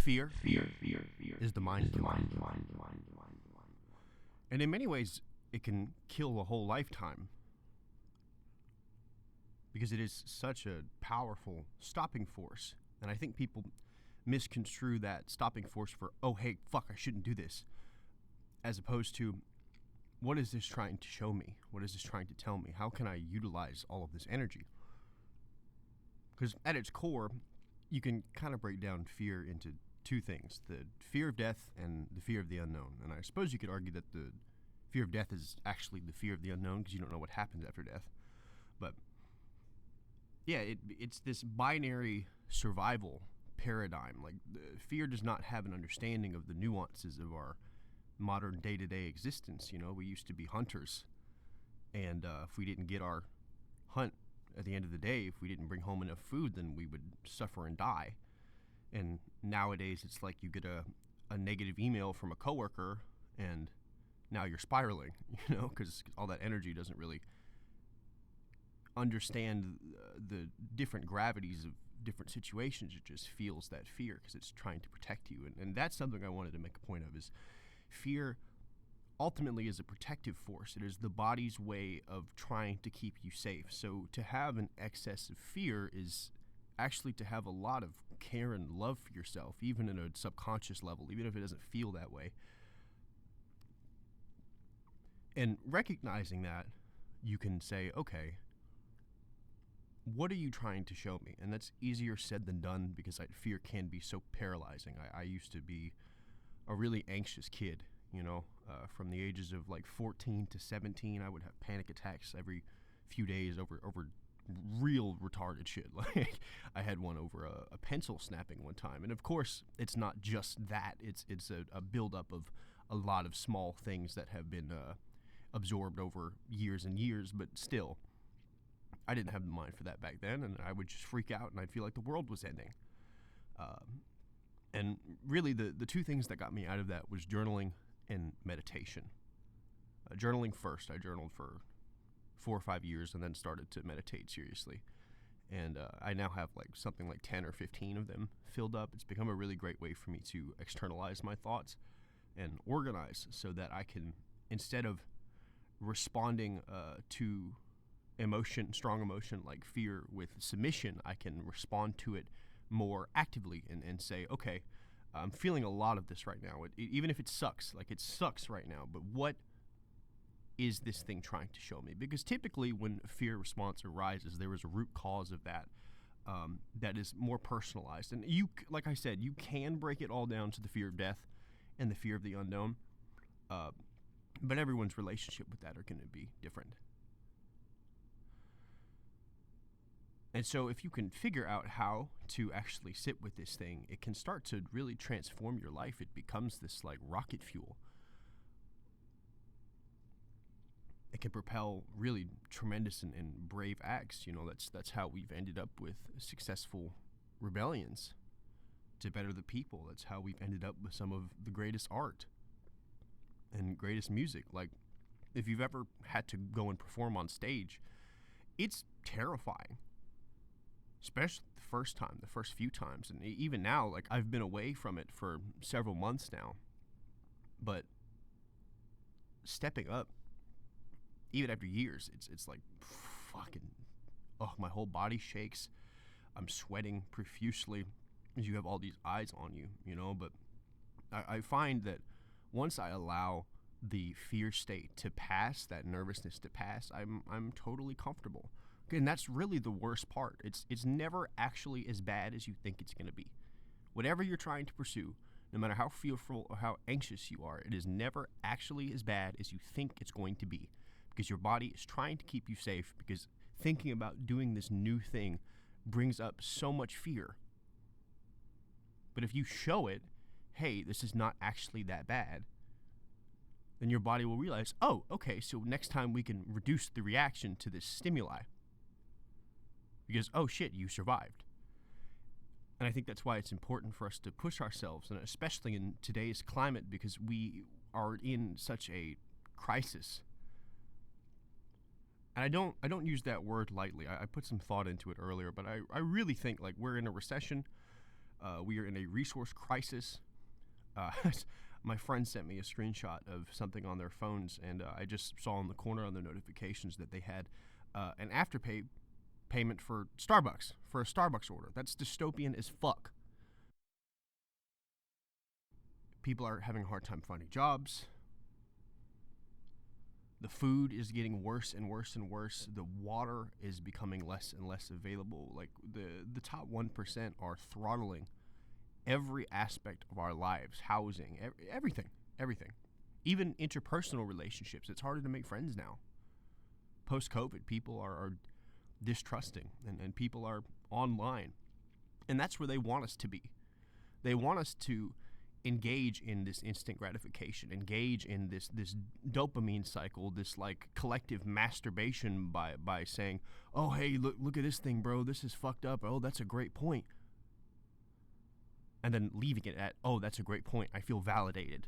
Fear is the mind killer. And in many ways, it can kill a whole lifetime. Because it is such a powerful stopping force. And I think people misconstrue that stopping force for, oh, hey, fuck, I shouldn't do this. As opposed to, what is this trying to show me? What is this trying to tell me? How can I utilize all of this energy? Because at its core, you can kind of break down fear into two things: the fear of death and the fear of the unknown. And I suppose you could argue that the fear of death is actually the fear of the unknown, because you don't know what happens after death. But yeah, it's this binary survival paradigm. Like, fear does not have an understanding of the nuances of our modern day-to-day existence. You know, we used to be hunters, and if we didn't get our hunt at the end of the day, if we didn't bring home enough food, then we would suffer and die. And nowadays, it's like you get a negative email from a coworker, and now you're spiraling, you know, because all that energy doesn't really understand the different gravities of different situations. It just feels that fear because it's trying to protect you. And that's something I wanted to make a point of, is fear ultimately is a protective force. It is the body's way of trying to keep you safe. So to have an excess of fear is actually to have a lot of care and love for yourself, even in a subconscious level, even if it doesn't feel that way. And recognizing that, you can say, okay, what are you trying to show me? And that's easier said than done, because fear can be so paralyzing. I used to be a really anxious kid, you know, from the ages of like 14 to 17. I would have panic attacks every few days over real retarded shit. Like, I had one over a pencil snapping one time. And of course, it's not just that. It's a buildup of a lot of small things that have been absorbed over years and years, but still, I didn't have the mind for that back then, and I would just freak out, and I'd feel like the world was ending. And really, the two things that got me out of that was journaling and meditation. Journaling first. I journaled for 4 or 5 years and then started to meditate seriously. And I now have like something like 10 or 15 of them filled up. It's become a really great way for me to externalize my thoughts and organize, so that I can, instead of responding to strong emotion like fear with submission, I can respond to it more actively and say, okay, I'm feeling a lot of this right now. Even if it sucks, like it sucks right now, but what is this thing trying to show me? Because typically when fear response arises, there is a root cause of that that is more personalized. And you, like I said, you can break it all down to the fear of death and the fear of the unknown, but everyone's relationship with that are going to be different. And so if you can figure out how to actually sit with this thing, it can start to really transform your life. It becomes this like rocket fuel. It can propel really tremendous and brave acts. You know, that's how we've ended up with successful rebellions to better the people. That's how we've ended up with some of the greatest art and greatest music. Like, if you've ever had to go and perform on stage, it's terrifying. Especially the first few times. And even now, like, I've been away from it for several months now. But stepping up, even after years, it's like fucking, my whole body shakes. I'm sweating profusely as you have all these eyes on you, you know. But I find that once I allow the fear state to pass, that nervousness to pass, I'm totally comfortable. And that's really the worst part. It's never actually as bad as you think it's going to be. Whatever you're trying to pursue, no matter how fearful or how anxious you are, it is never actually as bad as you think it's going to be. Because your body is trying to keep you safe, because thinking about doing this new thing brings up so much fear. But if you show it, hey, this is not actually that bad, then your body will realize, oh, okay, so next time we can reduce the reaction to this stimuli. because, oh shit, you survived. And I think that's why it's important for us to push ourselves, and especially in today's climate, because we are in such a crisis. And I don't use that word lightly. I put some thought into it earlier, but I really think like we're in a recession. We are in a resource crisis. My friend sent me a screenshot of something on their phones, and I just saw in the corner on their notifications that they had an afterpay payment for Starbucks, for a Starbucks order. That's dystopian as fuck. People are having a hard time finding jobs. The food is getting worse and worse and worse. The water is becoming less and less available. Like the top 1% are throttling every aspect of our lives, housing, everything. Even interpersonal relationships. It's harder to make friends now. Post-COVID, people are distrusting, and people are online. And that's where they want us to be. They want us to engage in this instant gratification, engage in this dopamine cycle, this like collective masturbation by saying, oh, hey, look at this thing, bro. This is fucked up. Oh, that's a great point. And then leaving it at, oh, that's a great point. I feel validated.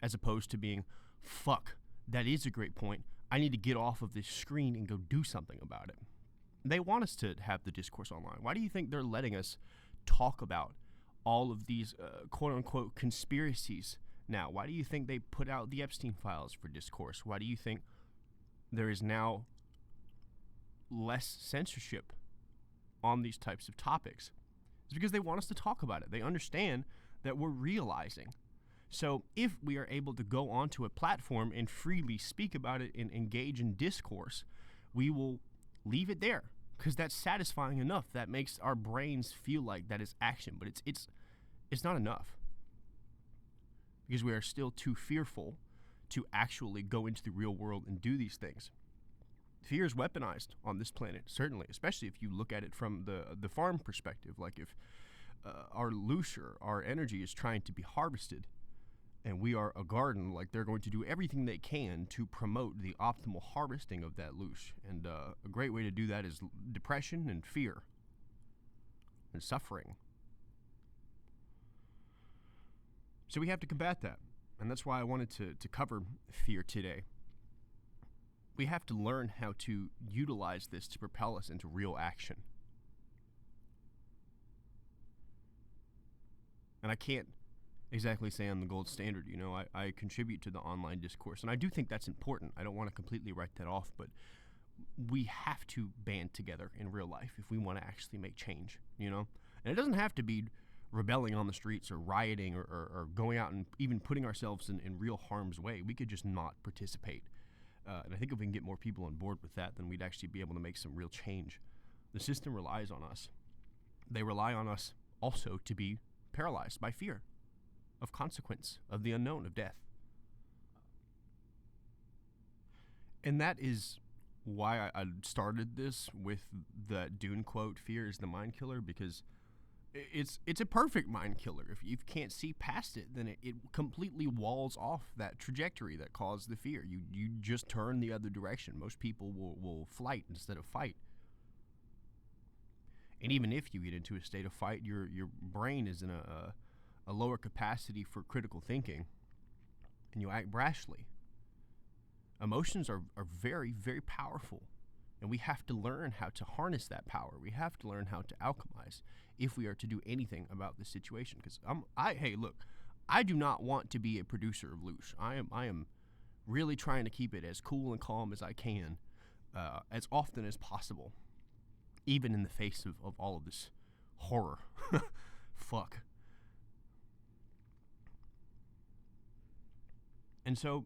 As opposed to being, fuck, that is a great point. I need to get off of this screen and go do something about it. They want us to have the discourse online. Why do you think they're letting us talk about all of these quote-unquote conspiracies now? Why do you think they put out the Epstein files for discourse? Why do you think there is now less censorship on these types of topics? It's because they want us to talk about it. They understand that we're realizing. So if we are able to go onto a platform and freely speak about it and engage in discourse, we will leave it there, because that's satisfying enough. That makes our brains feel like that is action, but it's not enough, because we are still too fearful to actually go into the real world and do these things. Fear is weaponized on this planet, certainly, especially if you look at it from the farm perspective. Like if our loosh, our energy is trying to be harvested, and we are a garden, like they're going to do everything they can to promote the optimal harvesting of that loosh. And a great way to do that is depression and fear and suffering. So we have to combat that. And that's why I wanted to cover fear today. We have to learn how to utilize this to propel us into real action. And I can't exactly say I'm the gold standard. You know, I contribute to the online discourse, and I do think that's important. I don't want to completely write that off, but we have to band together in real life if we want to actually make change, you know? And it doesn't have to be rebelling on the streets or rioting or going out and even putting ourselves in real harm's way. We could just not participate. And I think if we can get more people on board with that, then we'd actually be able to make some real change. The system relies on us. They rely on us also to be paralyzed by fear of consequence, of the unknown, of death. And that is why I started this with that Dune quote, fear is the mind killer, because it's a perfect mind killer. If you can't see past it, then it completely walls off that trajectory that caused the fear. You just turn the other direction. Most people will flight instead of fight. And even if you get into a state of fight, your brain is in a lower capacity for critical thinking, and you act brashly. Emotions are very, very powerful, and we have to learn how to harness that power. We have to learn how to alchemize if we are to do anything about this situation. Because hey, look, I do not want to be a producer of loosh. I am really trying to keep it as cool and calm as I can, as often as possible, even in the face of all of this horror. Fuck. And so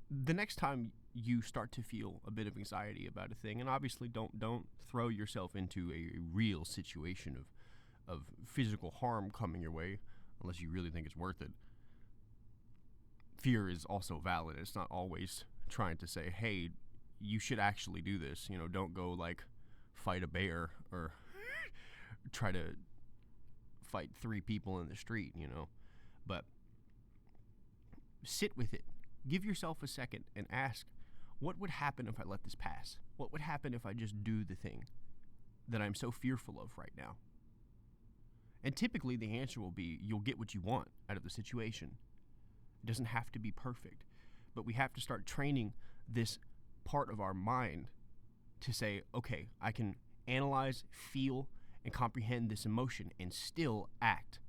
the next time you start to feel a bit of anxiety about a thing, and obviously don't throw yourself into a real situation of physical harm coming your way unless you really think it's worth it. Fear is also valid. It's not always trying to say, hey, you should actually do this. You know, don't go like fight a bear or try to fight 3 people in the street, you know. But sit with it. Give yourself a second and ask, what would happen if I let this pass? What would happen if I just do the thing? that I'm so fearful of right now? And typically the answer will be you'll get what you want out of the situation. It doesn't have to be perfect, but we have to start training this part of our mind to say, okay, I can analyze, feel, and comprehend this emotion and still act.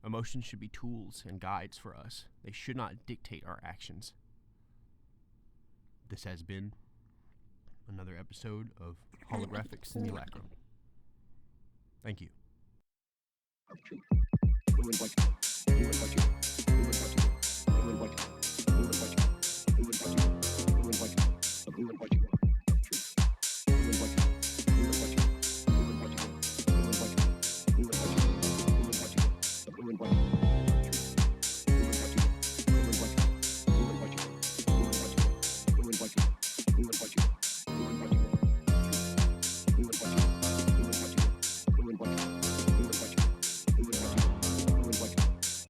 Emotions should be tools and guides for us. They should not dictate our actions. This has been another episode of Holographic Simulacrum. Thank you. Who would watch